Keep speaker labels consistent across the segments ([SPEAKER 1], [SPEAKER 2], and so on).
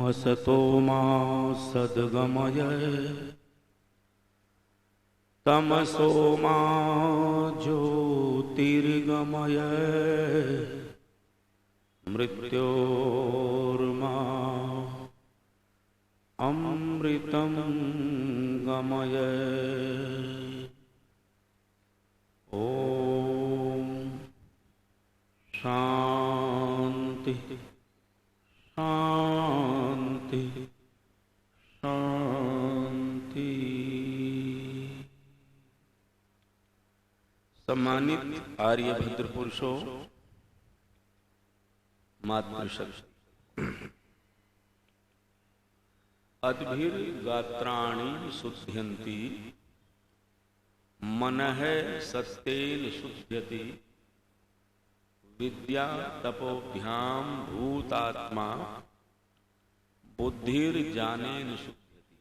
[SPEAKER 1] असतो मा सद्गमय तमसो मा ज्योतिर्गमय मृत्योर्मा अमृतं गमय। ओम शांति शांति शांति। सम्मानित आर्यभद्र पुरुषों, मातृशक्ति, अद्भिर्गात्राणि शुध्यन्ति मनः सत्तेन शुध्यति विद्या तपोभ्याम भूतात्मा बुद्धिर्ज्ञानेन शुध्यति।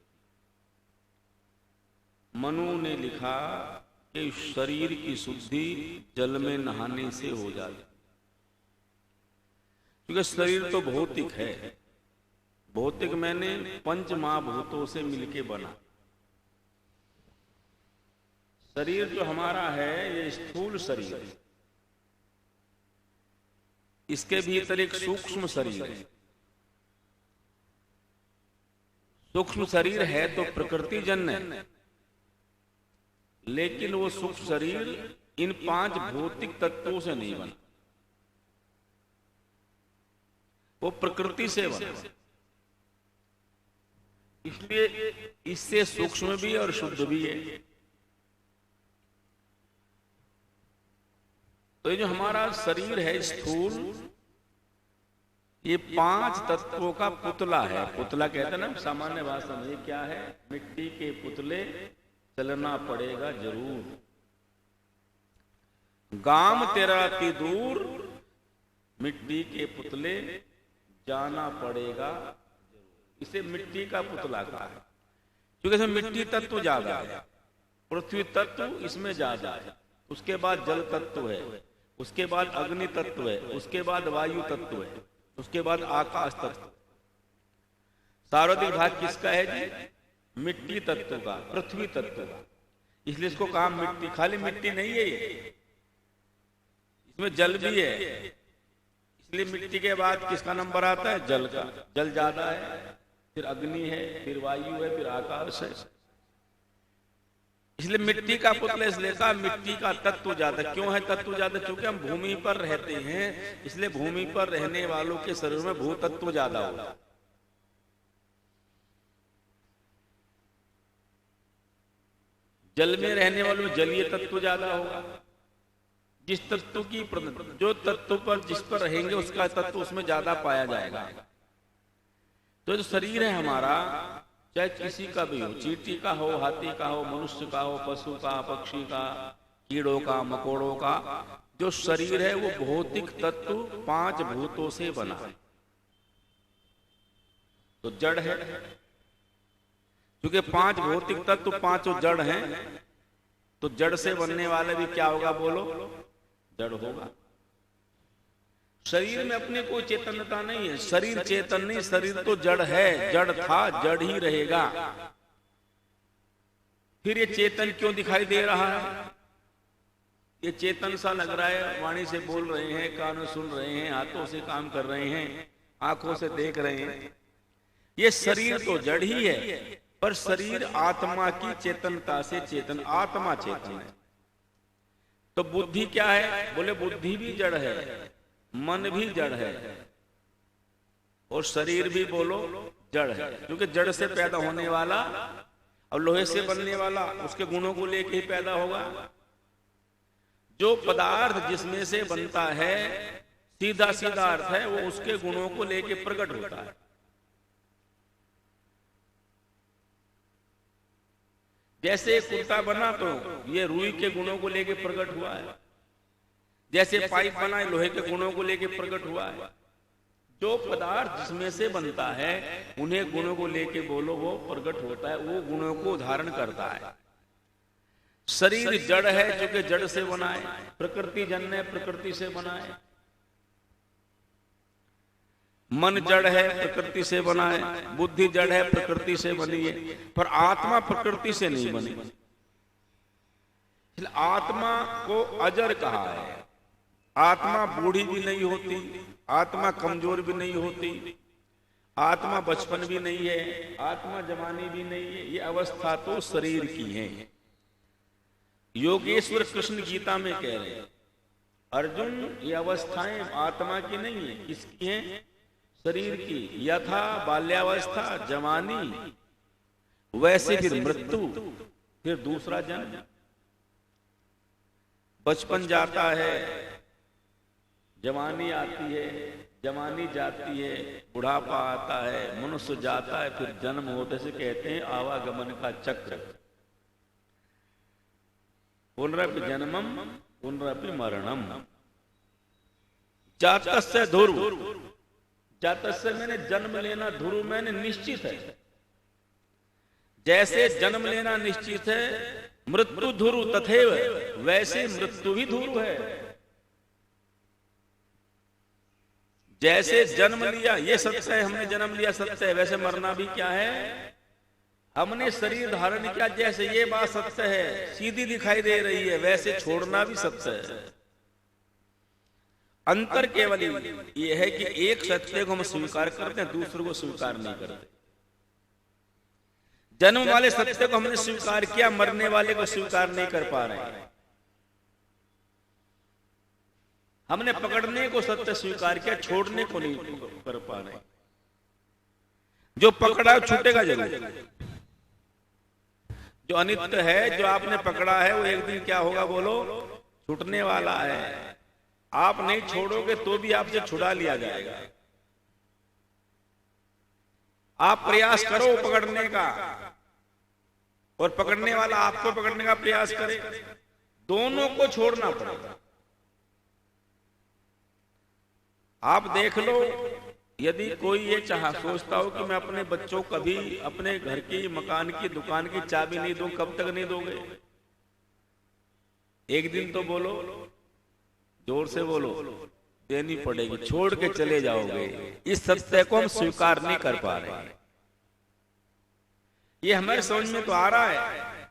[SPEAKER 1] मनु ने लिखा कि शरीर की शुद्धि जल में नहाने से हो जाती, क्योंकि शरीर तो भौतिक है। भौतिक मैंने पंच महाभूतों से मिलके बना। शरीर जो हमारा है ये स्थूल शरीर है, इसके भीतर एक सूक्ष्म शरीर है। सूक्ष्म शरीर है तो प्रकृति जन्य है, लेकिन वो सूक्ष्म शरीर इन पांच भौतिक तत्वों से नहीं बना, वो प्रकृति से बना। इसलिए इससे सूक्ष्म भी और शुद्ध भी है। तो ये जो हमारा शरीर है स्थूल, ये पांच तत्वों का पुतला है। पुतला कहते हैं ना सामान्य भाषा में, ये क्या है? मिट्टी के पुतले, चलना पड़ेगा जरूर। गाम तेरा अति दूर, मिट्टी के पुतले जाना पड़ेगा जरूर। इसे मिट्टी का पुतला कहा है, क्योंकि इसमें मिट्टी तत्व ज्यादा है, पृथ्वी तत्व इसमें ज्यादा है, उसके बाद जल तत्व है, उसके बाद अग्नि तत्व है, उसके बाद वायु तत्व है, उसके बाद आकाश तत्व। सार्वधिक भाग किसका है जी? मिट्टी तत्व का, पृथ्वी तत्व का। इसलिए इसको कहा मिट्टी। खाली मिट्टी नहीं है ये, इसमें जल भी है। इसलिए मिट्टी के बाद किसका नंबर आता है? जल का। जल ज्यादा है, फिर अग्नि है, फिर वायु है, फिर आकाश है। इसलिए मिट्टी का पुतला इसलिए कहा मिट्टी का तत्व ज्यादा। क्यों है तत्व ज्यादा? क्योंकि हम भूमि पर रहते हैं, इसलिए भूमि पर रहने वालों के शरीर में भू तत्व ज्यादा होगा। जल में रहने वालों में जलीय तत्व ज्यादा होगा। जिस तत्व की जो तत्व पर जिस पर रहेंगे उसका तत्व उसमें ज्यादा पाया जाएगा। तो जो शरीर है हमारा, चाहे किसी का भी हो, चींटी का हो, हाथी का हो, मनुष्य का हो, पशु का, पक्षी का, कीड़ों का, मकोड़ों का, जो शरीर है वो भौतिक तत्व पांच भूतों से बना है। तो जड़ है, क्योंकि पांच भौतिक तत्व पांचों जड़ हैं, तो जड़ से बनने वाले भी क्या होगा? बोलो, जड़ होगा। शरीर में अपने कोई चेतनता नहीं है। शरीर चेतन नहीं, शरीर तो जड़ है। जड़ था, जड़ ही रहेगा। फिर ये चेतन क्यों दिखाई दे रहा है? ये चेतन सा लग रहा है। वाणी से बोल रहे हैं, कानों सुन रहे हैं, हाथों से काम कर रहे हैं, आंखों से देख रहे हैं। ये शरीर तो जड़ ही है, पर शरीर आत्मा की चेतनता से चेतन, आत्मा चेतन है। तो बुद्धि क्या है? बोले बुद्धि भी जड़ है, मन भी जड़ है, और शरीर भी बोलो जड़ है। क्योंकि जड़ से पैदा होने वाला और लोहे से बनने वाला उसके गुणों को लेके ही पैदा होगा। जो पदार्थ जिसमें से बनता है, सीधा सीधा अर्थ है, वो उसके गुणों को लेके प्रकट होता है। जैसे कुर्ता बना तो ये रुई के गुणों को लेके प्रकट हुआ है। जैसे पाइप बना लोहे के गुणों को लेके प्रकट हुआ है। जो पदार्थ जिसमें से बनता है उन्हें गुणों को लेके बोलो वो प्रकट होता है, वो गुणों को धारण करता है। शरीर जड़ है, क्योंकि जड़ से बना है। प्रकृति जन्य, प्रकृति से बना है। मन जड़ है, प्रकृति से बना है, बुद्धि जड़ है, प्रकृति से बनी है, पर आत्मा प्रकृति से नहीं बनी। आत्मा को अजर कहा है। आत्मा बूढ़ी भी नहीं होती, आत्मा कमजोर भी नहीं होती, आत्मा बचपन भी नहीं है, आत्मा जवानी भी नहीं है। ये अवस्था तो शरीर की है। योगेश्वर कृष्ण गीता में कह रहे हैं, अर्जुन ये अवस्थाएं आत्मा की नहीं है, किसकी हैं? शरीर की। यथा बाल्यावस्था, जवानी, वैसे फिर मृत्यु, फिर दूसरा जन्म। बचपन जाता है, जवानी आती है, जवानी जाती है, बुढ़ापा आता है, मनुष्य जाता है, फिर जन्म होते से कहते हैं आवागमन का चक्र। पुनरपि जन्मम पुनरपि मरणम। जातस्य ध्रुव, जातस्य मैंने जन्म लेना, ध्रुव मैंने निश्चित है। जैसे जन्म लेना निश्चित है, मृत्यु ध्रुव तथैव, वैसे मृत्यु भी ध्रुव है। जैसे जन्म लिया ये सत्य है, हमने जन्म लिया सत्य है, वैसे मरना भी क्या है? हमने शरीर धारण किया, जैसे ये बात सत्य है, सीधी दिखाई दे रही है, वैसे छोड़ना भी सत्य है। अंतर केवल ये है कि एक सत्य को हम स्वीकार करते हैं, दूसरे को स्वीकार नहीं करते। जन्म वाले सत्य को हमने स्वीकार किया, मरने वाले को स्वीकार नहीं कर पा रहे हैं। हमने पकड़ने को सत्य स्वीकार किया, छोड़ने को नहीं कर पा रहे। जो पकड़ा छूटेगा जरूर। जो अनित्य है, जो आपने पकड़ा है, वो एक दिन क्या होगा बोलो? छूटने वाला है। आप नहीं छोड़ोगे तो भी आपसे छुड़ा लिया जाएगा। आप प्रयास करो पकड़ने का, और पकड़ने वाला आपको पकड़ने का प्रयास करे, दोनों को छोड़ना पड़ेगा। आप देख लो, यदि कोई ये सोचता हो कि मैं अपने बच्चों को कभी अपने घर की, मकान की, दुकान की चाबी नहीं दूं, कब तक नहीं दोगे? एक दिन तो बोलो, जोर से बोलो, देनी पड़ेगी, छोड़ के चले जाओगे। इस सत्य को हम स्वीकार नहीं कर पा रहे हैं। ये हमारे समझ में तो आ रहा है,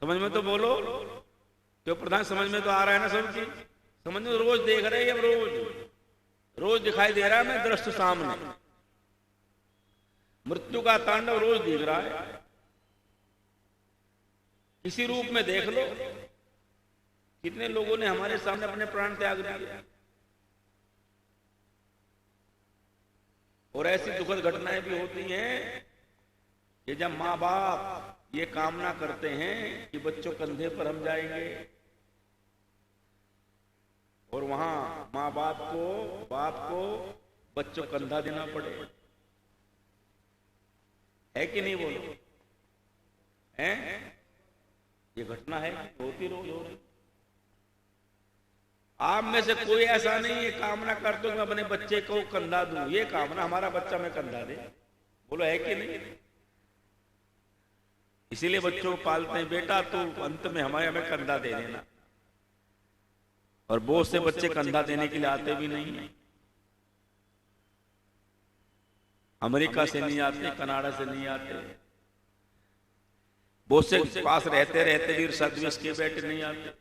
[SPEAKER 1] समझ में तो बोलो, जो प्रधान समझ में तो आ रहा है ना सबकी, समझ में रोज देख रहे हैं, रोज दिखाई दे रहा है, मैं दृष्ट सामने मृत्यु का तांडव रोज दिख रहा है। इसी रूप में देख लो, कितने लोगों ने हमारे सामने अपने प्राण त्याग दिए, और ऐसी दुखद घटनाएं भी होती हैं कि जब माँ बाप ये कामना करते हैं कि बच्चों कंधे पर हम जाएंगे, और वहां माँ बाप को बच्चों कंधा देना पड़े। है कि नहीं बोलो? है? ये घटना है, होती रोज हो रही। आप में से कोई ऐसा नहीं है कामना करते मैं अपने बच्चे को कंधा दूं, ये कामना हमारा बच्चा मैं कंधा दे। बोलो है कि नहीं? इसीलिए बच्चों को पालते हैं, बेटा तो अंत में हमें कंधा दे देना। और बहुत से बच्चे कंधा देने के लिए आते भी नहीं है। अमेरिका से नहीं आते, कनाडा से नहीं आते, बहुत से पास रहते रहते भी सदविश के बेटे नहीं आते।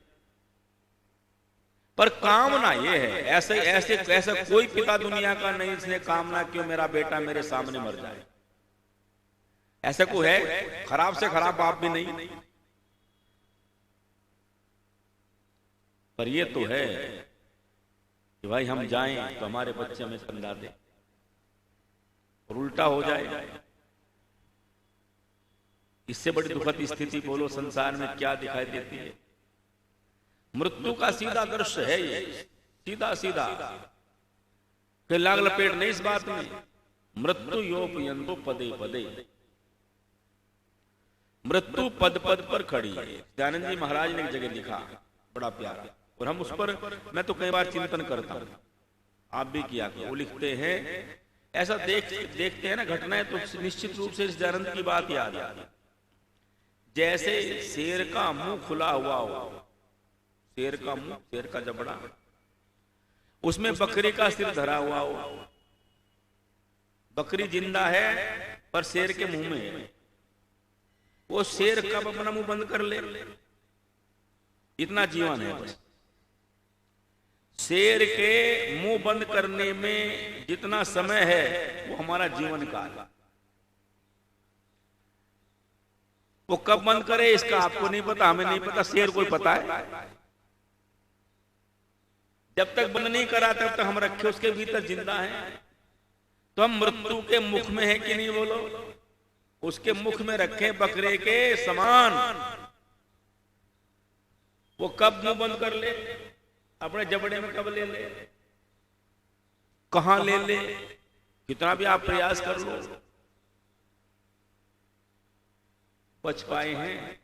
[SPEAKER 1] पर कामना ये है, ऐसा कोई पिता दुनिया का नहीं जिसने कामना क्यों मेरा बेटा मेरे सामने मर जाए। ऐसा कोई है? खराब से खराब बाप भी नहीं। पर ये तो है कि भाई हम जाएं तो हमारे बच्चे हमें कंधा दे, और उल्टा हो जाए। इससे बड़ी दुखद स्थिति बोलो संसार में क्या दिखाई देती है? मृत्यु का सीधा दृश्य है ये, सीधा सीधा, कि लाग लपेट नहीं इस बात में। मृत्यु योपयन्तो पदे पदे, मृत्यु पद पद पर खड़ी है। दयानंद जी महाराज ने एक जगह लिखा, बड़ा प्यारा, और हम उस पर मैं तो कई बार चिंतन करता हूं, आप भी किया करो। वो लिखते हैं, ऐसा देखते हैं ना घटनाएं तो निश्चित रूप से इस दयानंद की बात याद आती है। जैसे शेर का मुंह खुला हुआ हो, शेर का मुंह, शेर का जबड़ा, उसमें बकरी का सिर धरा हुआ हो, बकरी जिंदा है पर शेर के मुंह में है। वो शेर कब अपना मुंह बंद कर ले, इतना जीवन है बस। शेर के मुंह बंद करने में जितना समय है वो हमारा जीवन काल। वो कब बंद करे इसका आपको नहीं पता, हमें नहीं पता, शेर को पता है। जब तक बंद नहीं करा तब तक हम रखे उसके भीतर जिंदा हैं। तो हम मृत्यु के मुख में है कि नहीं बोलो, उसके मुख में रखे बकरे के समान। वो कब मुंह बंद कर ले, अपने जबड़े में कब ले ले, कहां ले ले, कितना भी आप प्रयास कर लो, बच पाए हैं।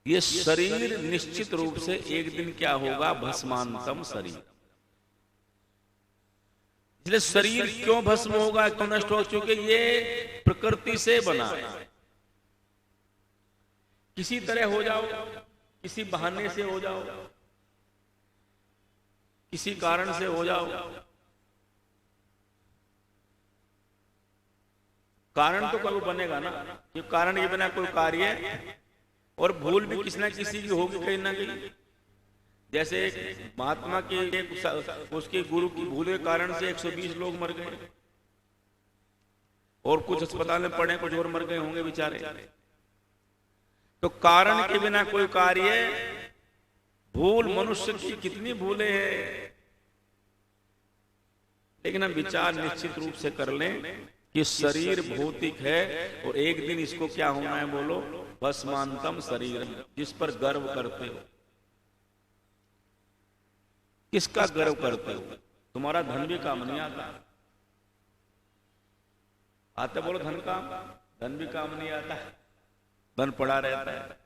[SPEAKER 1] ये शरीर निश्चित रूप से एक दिन क्या होगा, भस्मांतम शरीर। इसलिए शरीर क्यों भस्म होगा, क्यों नष्ट हो, क्योंकि ये प्रकृति से बना है। किसी तरह हो जाओ, किसी बहाने से हो जाओ, किसी कारण से हो जाओ, कारण तो कभी बनेगा ना। ये कारण के बिना कोई कार्य है, और भूल भी किसी ना किसी की होगी कहीं ना कहीं। जैसे एक महात्मा के उसके गुरु की भूल के कारण से 120 लोग मर गए, और कुछ अस्पताल में पड़े, कुछ और मर गए होंगे बेचारे। तो कारण के बिना कोई कार्य, भूल मनुष्य की कितनी भूलें हैं। लेकिन हम विचार निश्चित रूप से कर लें कि शरीर भौतिक है, और एक दिन इसको क्या होना है बोलो, भस्मांतम शरीर। जिस पर गर्व करते हो, किसका गर्व करते हो? तुम्हारा धन भी काम नहीं आता। आते बोलो धन काम, धन भी काम नहीं आता, धन पड़ा रहता है।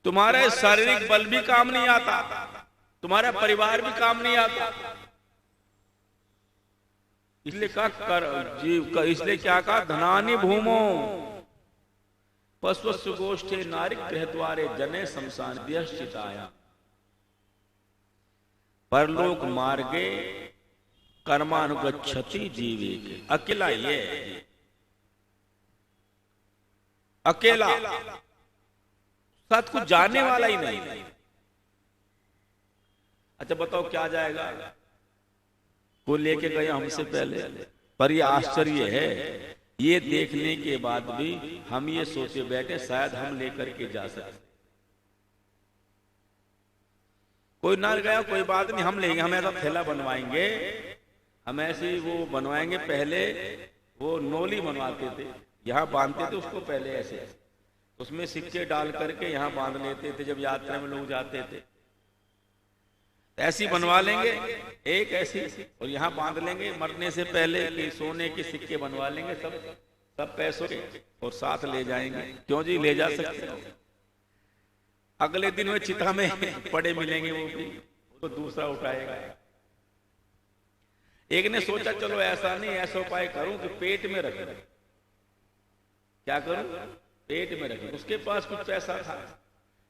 [SPEAKER 1] तुम्हारे शारीरिक बल भी काम नहीं आता, तुम्हारा परिवार भी काम नहीं आता। इसलिए कहा कर जीव का, इसलिए क्या कहा, धनानि भूमो पश्वस्व गोष्ठे नारिक गृहद्वारे जने शमशान व्यश्चिताया। परलोक मार्गे कर्मानुगच्छति जीवे के। अकेला ये, अकेला, साथ कुछ जानने वाला ही नहीं। अच्छा बताओ क्या जाएगा, वो लेके गया हमसे पहले। पर ये आश्चर्य है, ये देखने के बाद भी हम ये सोचे बैठे शायद हम लेकर के जा सकते। कोई ना गया कोई बात नहीं, हम लेंगे, हम ऐसा थैला बनवाएंगे, हम ऐसे वो बनवाएंगे। पहले वो नोली बनवाते थे, यहाँ बांधते थे उसको, पहले ऐसे उसमें सिक्के डाल करके यहाँ बांध लेते थे जब यात्रा में लोग जाते थे। ऐसी बनवा लेंगे एक ऐसी, और यहाँ बांध लेंगे मरने से पहले कि सोने के सिक्के बनवा लेंगे सब पैसों के, और साथ ले जाएंगे। क्यों जी, ले जा सकते हो। अगले दिन में चिता में पड़े मिलेंगे, वो भी तो दूसरा उठाएगा। एक ने सोचा चलो ऐसा नहीं, ऐसा उपाय करूं कि पेट में रख दूं। क्या करूं, पेट में रख। उसके पास कुछ पैसा था,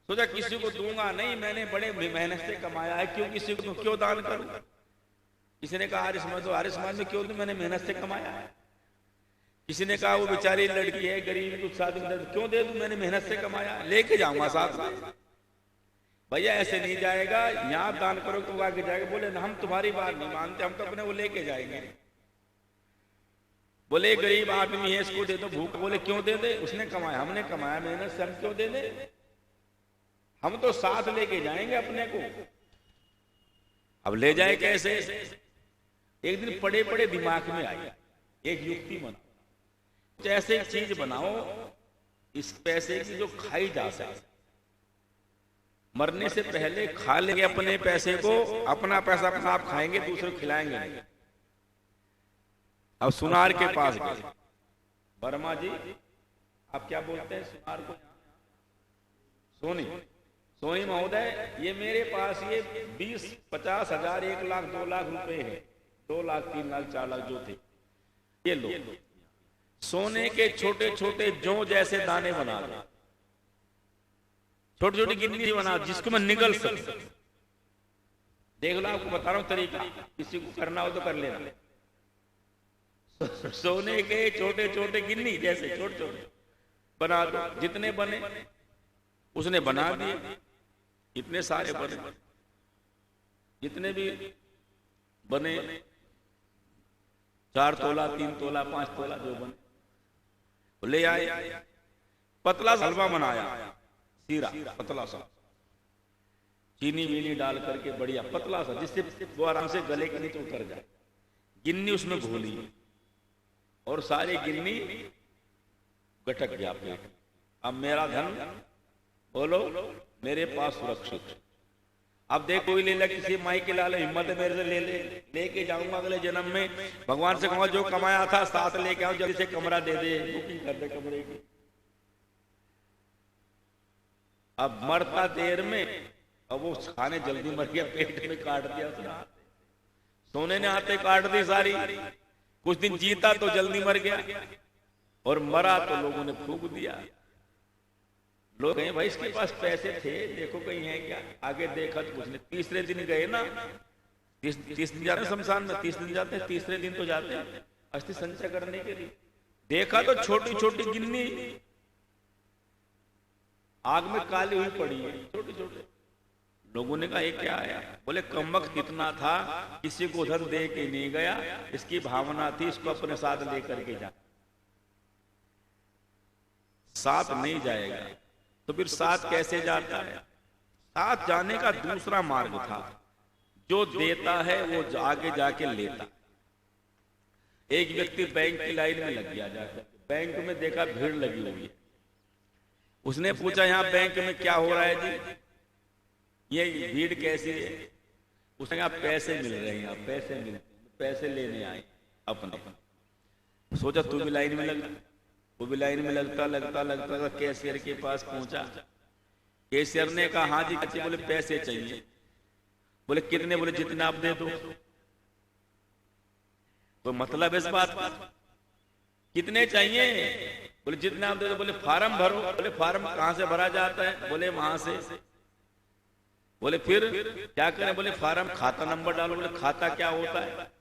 [SPEAKER 1] सोचा किसी को दूंगा नहीं, मैंने बड़े मेहनत से कमाया है, क्यों किसी को क्यों दान करूं। किसी ने कहा आर्य समाज, तो आर्य समाज में क्यों दूं, मैंने मेहनत से कमाया है। किसी ने कहा वो बेचारी लड़की है गरीब, कुछ शादी क्यों दे दूं, मैंने मेहनत से कमाया, लेके जाऊंगा साथ में। भैया ऐसे नहीं जाएगा, यहाँ दान करो तो आगे जाएगा। बोले ना हम तुम्हारी बात नहीं मानते, हम तो अपने वो लेके जाएंगे। बोले गरीब आदमी है, इसको दे दो भूख। बोले क्यों दे दे, उसने कमाया, हमने कमाया मेहनत से, हम क्यों दे दे, हम तो साथ लेके जाएंगे अपने को। अब ले जाए कैसे। एक दिन पड़े पड़े दिमाग में आई एक युक्ति बनाओ, ऐसे एक चीज बनाओ इस पैसे की जो खाई जा सके। मरने से पहले खा लेंगे अपने पैसे को, अपना पैसा अपना आप खाएंगे, दूसरे को खिलाएंगे नहीं। अब सुनार के पास गए, वर्मा जी आप क्या बोलते हैं सुनार को, सोनी, सोनी महोदय ये मेरे पास ये 20, 50 हजार, 1 लाख 2 लाख रुपए है, 2 लाख 3 लाख 4 लाख जो थे, ये लो। सोने के छोटे छोटे जौ जैसे दाने बना दो, छोटी छोटी गिन्नी बना जिसको मैं निगल सकूं। देख लो, आपको बता रहा हूं तरीका, किसी को करना हो तो कर लेना। सोने के छोटे छोटे गिन्नी जैसे छोटे छोटे बना दो, जितने बने उसने बना दिए, इतने सारे बने, जितने भी बने 4 तोला 3 तोला 5 तोला जो बने ले आए, पतला सा हलवा बनाया, सीरा पतला सा, चीनी वीनी डाल करके बढ़िया पतला सा, जिससे वो आराम से गले के नीचे उतर जाए। गिन्नी उसमें घोली और सारी गिन्नी गटक गया पेट। अब मेरा धन बोलो मेरे पास सुरक्षित। अब देख कोई ले ले, किसी माई के लाल हिम्मत है मेरे से ले ले, लेके जाऊंगा अगले जन्म में, भगवान से कहूंगा जो कमाया था साथ लेके आओ, जल्दी से कमरा दे दे, बुकिंग कर दे कमरे की। अब मरता देर में, अब वो खाने जल्दी मर गया, पेट में काट दिया उसने, सोने ने आते काट दी सारी। कुछ दिन जीता तो जल्दी मर गया, और मरा तो लोगों ने फूंक दिया। लोग कहें भाई इसके पास पैसे थे, देखो कहीं है क्या, आगे देखा तो कुछ नहीं। तीसरे दिन गए ना, 30 दिन जाते शमशान में, 30 दिन जाते हैं, तीसरे दिन तो जाते हैं अस्थि संचय करने के लिए। देखा तो छोटी छोटी गिन्नी आग में काली हुई पड़ी है, छोटे छोटे। लोगों ने कहा ये क्या आया? बोले कमबख्त इतना था, किसी को धन दे के नहीं गया, इसकी भावना थी इसको अपने साथ लेकर के जा। साथ नहीं जाएगा तो फिर साथ कैसे जाता है? साथ जाने का दूसरा मार्ग था, जो देता है वो आगे जाके लेता। एक व्यक्ति बैंक की लाइन में लग गया, जाकर बैंक में देखा भीड़ लगी हुई है। उसने पूछा यहाँ बैंक में क्या हो रहा है जी, ये भीड़ कैसी है? उसने कहा पैसे मिल रहे हैं, पैसे मिल, पैसे लेने आए अपने। सोचा तू भी लाइन में लग। वो भी लाइन में लगता लगता लगता कैशियर के पास पहुंचा। कैशियर ने कहा हाँ जी अच्छे। बोले पैसे चाहिए। बोले कितने? बोले जितना आप दे दो। तो मतलब इस बात का कितने चाहिए? बोले जितना आप दे दो। बोले फार्म भरो। बोले फार्म कहां से भरा जाता है? बोले वहां से। बोले फिर क्या करें? बोले फार्म खाता नंबर डालो। बोले खाता क्या होता है?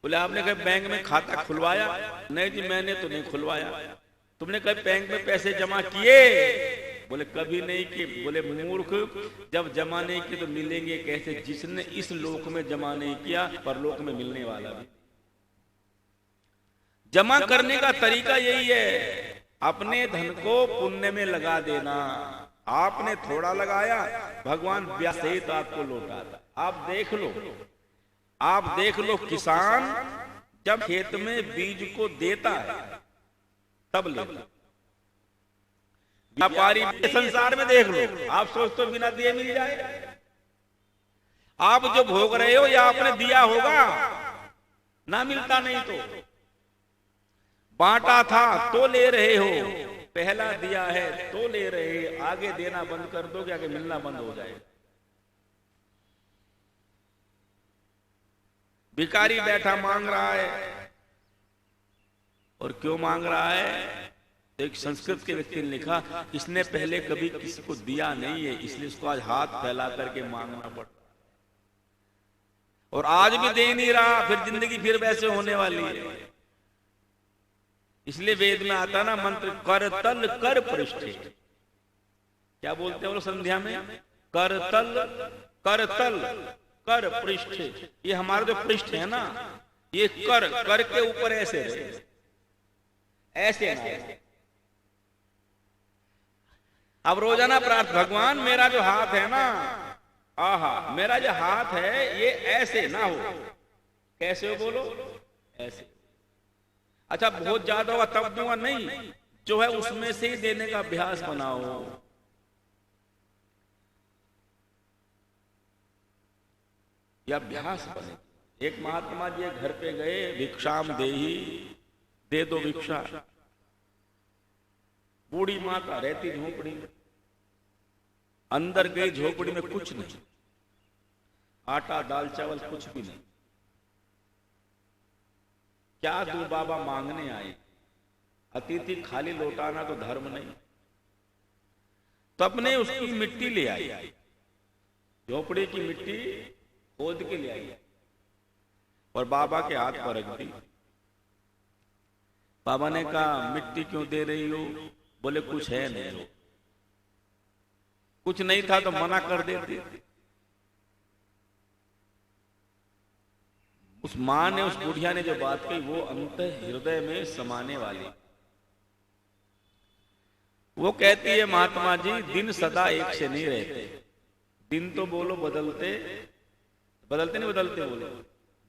[SPEAKER 1] बोले आपने कहा बैंक में खाता खुलवाया? नहीं जी मैंने तो नहीं खुलवाया। तुमने कभी बैंक में पैसे जमा किए? बोले कभी नहीं किए। बोले मूर्ख, जब जमा नहीं किए तो मिलेंगे कैसे? जिसने इस लोक में जमा नहीं किया परलोक में मिलने वाला भी। जमा करने का तरीका यही है, अपने धन को पुण्य में लगा देना। आपने थोड़ा लगाया, भगवान ब्याज सहित आपको लौटाता। आप देख लो किसान जब खेत में बीज को देता है तब लेता। व्यापारी संसार में देख लो, आप सोचते हो बिना दिए मिल जाए। आप जो भोग रहे हो या आपने दिया होगा, ना मिलता नहीं तो। बांटा था तो ले रहे हो, पहला दिया है तो ले रहे हो। आगे देना बंद कर दो, आगे मिलना बंद हो जाएगा। भिखारी बैठा मांग रहा है, और क्यों मांग रहा है? एक संस्कृत के व्यक्ति ने लिखा, इसने पहले कभी किसी को दिया नहीं है, इसलिए इसको आज हाथ फैला करके मांगना पड़ता। और आज भी दे नहीं रहा, फिर जिंदगी फिर वैसे होने वाली है। इसलिए वेद में आता ना मंत्र, करतल कर पृष्ठे। क्या बोलते हैं वो संध्या में? करतल करतल कर पृष्ठ। ये हमारा जो पृष्ठ है ना, ये कर के ऊपर ऐसे ऐसे ना। अब रोजाना प्रार्थना, भगवान मेरा जो हाथ है ना, आहा मेरा जो हाथ है ये ऐसे ना हो। कैसे हो बोलो? ऐसे। अच्छा बहुत ज्यादा होगा तब दूंगा, नहीं, जो है उसमें से ही देने का अभ्यास बनाओ। यह अभ्यास बने। एक महात्मा जी घर पे गए, भिक्षाम देहि, दे दो भिक्षा। बूढ़ी माता रहती झोपड़ी में, अंदर गई झोपड़ी में कुछ नहीं, आटा दाल चावल कुछ भी नहीं। क्या दो बाबा मांगने आए? अतिथि खाली लौटाना तो धर्म नहीं। तो अपने उसकी मिट्टी ले आई, झोपड़ी की मिट्टी खोद के ले आई और बाबा के हाथ पर रख दी। बाबा ने कहा मिट्टी क्यों दे रही हो? बोले कुछ है नहीं। कुछ नहीं था तो मना कर देते। उस मां ने, उस बुढ़िया ने जो बात कही वो अंत हृदय में समाने वाली। वो कहती है महात्मा जी दिन सदा एक से नहीं रहते। दिन तो बोलो बदलते बदलते नहीं बदलते बोलो,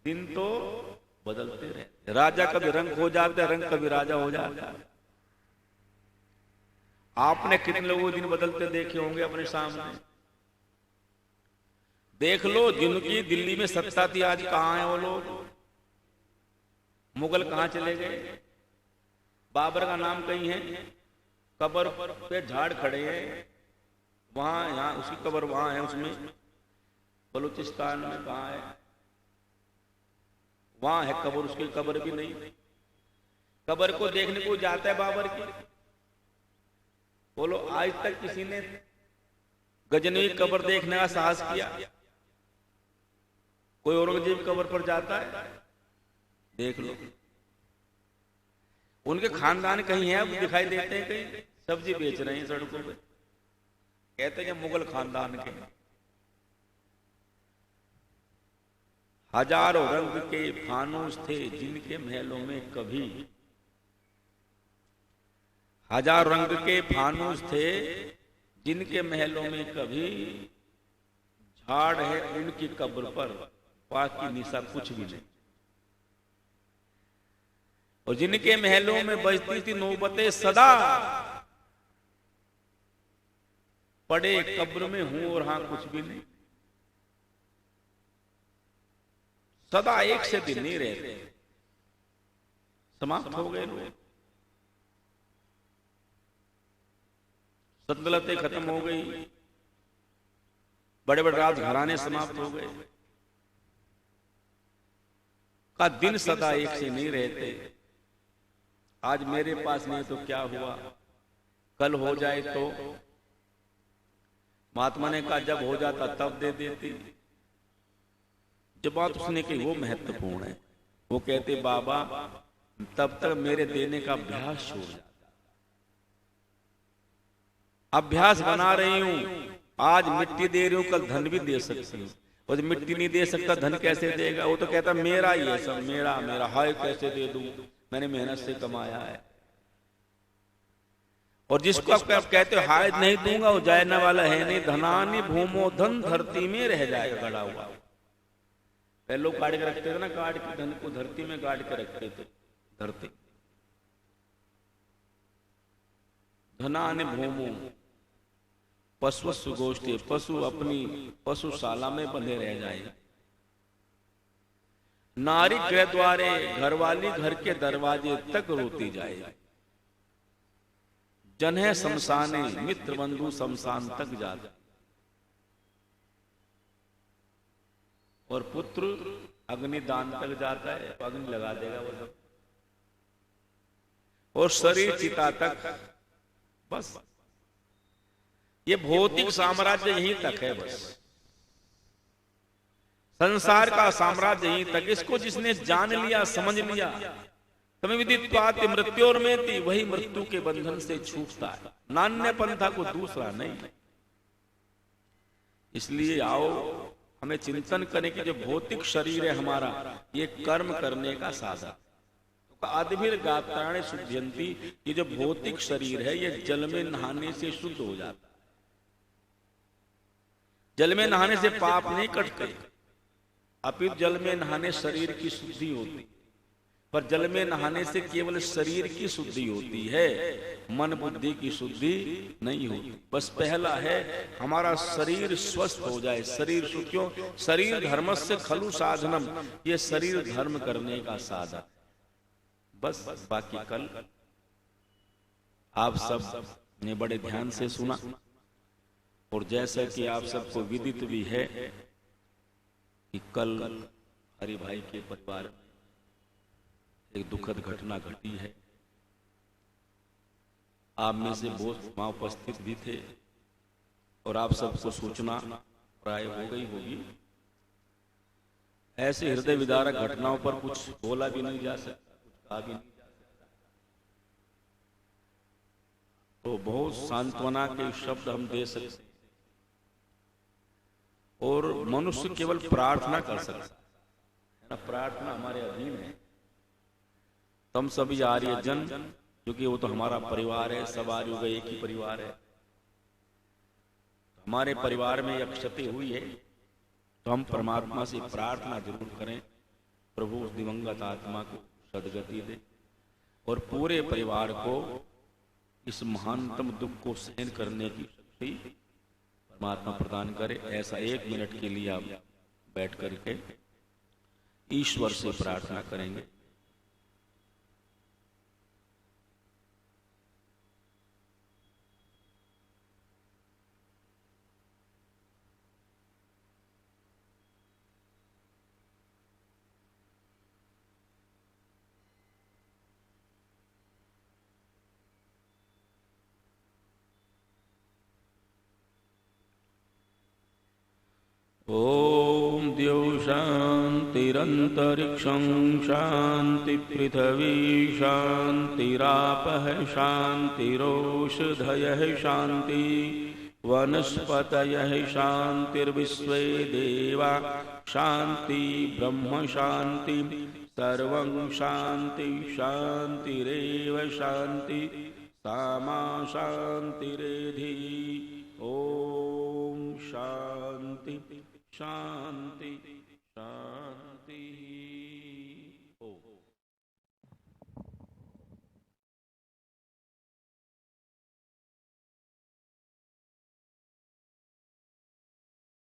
[SPEAKER 1] दिन तो बदलते रहते। राजा कभी रंग हो जाता है, रंग कभी राजा हो जाता है। आपने कितने लोगों दिन बदलते देखे होंगे अपने सामने? देख लो जिनकी दिल्ली में सत्ता थी आज कहां है वो लोग? मुगल कहां चले गए? बाबर का नाम कहीं है? कब्र पे झाड़ खड़े हैं, वहां यहां उसकी कब्र वहां है, उसमें बलूचिस्तान में कहां है? वहां है कब्र, उसकी कब्र भी नहीं। कब्र को देखने को जाता है बाबर की? बोलो आज तक किसी ने गजनवी कब्र देखने का साहस किया? कोई औरंगजेब कब्र पर जाता है? देख लो। उनके खानदान कहीं है, अब दिखाई देते हैं कहीं सब्जी बेच रहे हैं सड़कों पे, कहते हैं मुगल खानदान के। हजारों रंग के फानूस थे जिनके महलों में कभी, हजार रंग के फानूस थे जिनके महलों में कभी, झाड़ है उनकी कब्र पर बाकी निशा कुछ भी नहीं। और जिनके महलों में बजती थी नौबतें सदा, पड़े कब्र में हूं और हां कुछ भी नहीं। सदा एक से दिन नहीं रहते, समाप्त हो गए लोग। सल्तनतें खत्म हो गई, बड़े बड़े राजघराने समाप्त हो गए। का दिन सदा एक से नहीं रहते। आज मेरे पास नहीं तो क्या हुआ, कल हो जाए तो? महात्मा ने कहा जब हो जाता तब दे देती। जब बात उसने कही वो महत्वपूर्ण है। वो कहते बाबा तब तक मेरे देने का अभ्यास छोड़ जाता। अभ्यास बना रही हूं, आज मिट्टी दे रही हूं, कल धन भी दे सकती हूं। और मिट्टी नहीं दे सकता धन कैसे देगा? वो तो कहता मेरा ही है सब, मेरा मेरा, हाय कैसे दे दूं, मैंने मेहनत से कमाया है। और जिसको आप कहते हो हाय नहीं दूंगा वो जाने वाला है नहीं। धनानी भूमो, धन धरती में रह जाएगा गड़ा हुआ। पहले लोग काट के रखते थे ना, काट के धन को धरती में काट के रखते थे। धरती धनानि भूमो पशु सुगोष्ठी, पशु अपनी पशुशाला में बंधे रह जाए। नारी गृह द्वारे, घरवाली घर के दरवाजे तक रोती जाए। जन है शमशाने, मित्र बंधु शमशान तक जाता। और पुत्र अग्निदान तक जाता है, अग्नि लगा देगा वो सब। और शरीर चिता तक। बस ये भौतिक साम्राज्य यहीं तक है। बस संसार का साम्राज्य यहीं तक। इसको जिसने जान लिया, समझ लिया, तमें विदित्वाति मृत्योर में थी, वही मृत्यु के बंधन से छूटता है। नान्य पंथा को दूसरा नहीं। इसलिए आओ हमें चिंतन करें कि जो भौतिक शरीर है हमारा, ये कर्म करने का साधन। आदिभिर गात्राणि शुद्धयन्ति, ये जो भौतिक शरीर है ये जल में नहाने से शुद्ध हो जाता है। जल में नहाने से पाप नहीं कटते, अपितु जल में नहाने शरीर की शुद्धि होती। पर जल में नहाने से केवल शरीर की शुद्धि होती है, मन बुद्धि की शुद्धि नहीं होती। बस पहला है हमारा शरीर स्वस्थ हो जाए, शरीर शुद्ध। क्यों? शरीर धर्मस्य खलु साधनम, ये शरीर धर्म करने का साधन। बस बाकी कल आप सब ने बड़े ध्यान से सुना, और जैसा कि आप सबको विदित भी है कि कल हरि भाई के परिवार में एक दुखद घटना घटी है। आप में से बहुत वहां उपस्थित भी थे और आप सबको सूचना प्राय हो गई होगी। ऐसे हृदय विदारक घटनाओं पर कुछ बोला भी नहीं जा सकता, कुछ कहा भी नहीं जा सकता। तो बहुत सांत्वना के शब्द हम दे सकते हैं और मनुष्य केवल प्रार्थना कर सकता है ना, प्रार्थना हमारे अधीन है। तम सभी आर्य जन, क्योंकि वो तो हमारा परिवार है, सब आर्यों का एक ही परिवार है। हमारे परिवार में यह क्षति हुई है तो हम परमात्मा से प्रार्थना जरूर करें, प्रभु उस दिवंगत आत्मा को सद्गति दे और पूरे परिवार को इस महानतम दुख को सहन करने की शक्ति परमात्मा प्रदान करे। ऐसा 1 मिनट के लिए आप बैठ करके ईश्वर से प्रार्थना करेंगे। ओम द्यौ शांतिरंतरिक्षं शांति पृथ्वी शांतिरापः शांतिरोषधयः शांति वनस्पतयः शांतिर्विश्वे देवा शांति ब्रह्म शांति सर्वं शांति शांतिरेव शांति सामा शांतिरेधि। ओम शांति शांति शांति। ओम।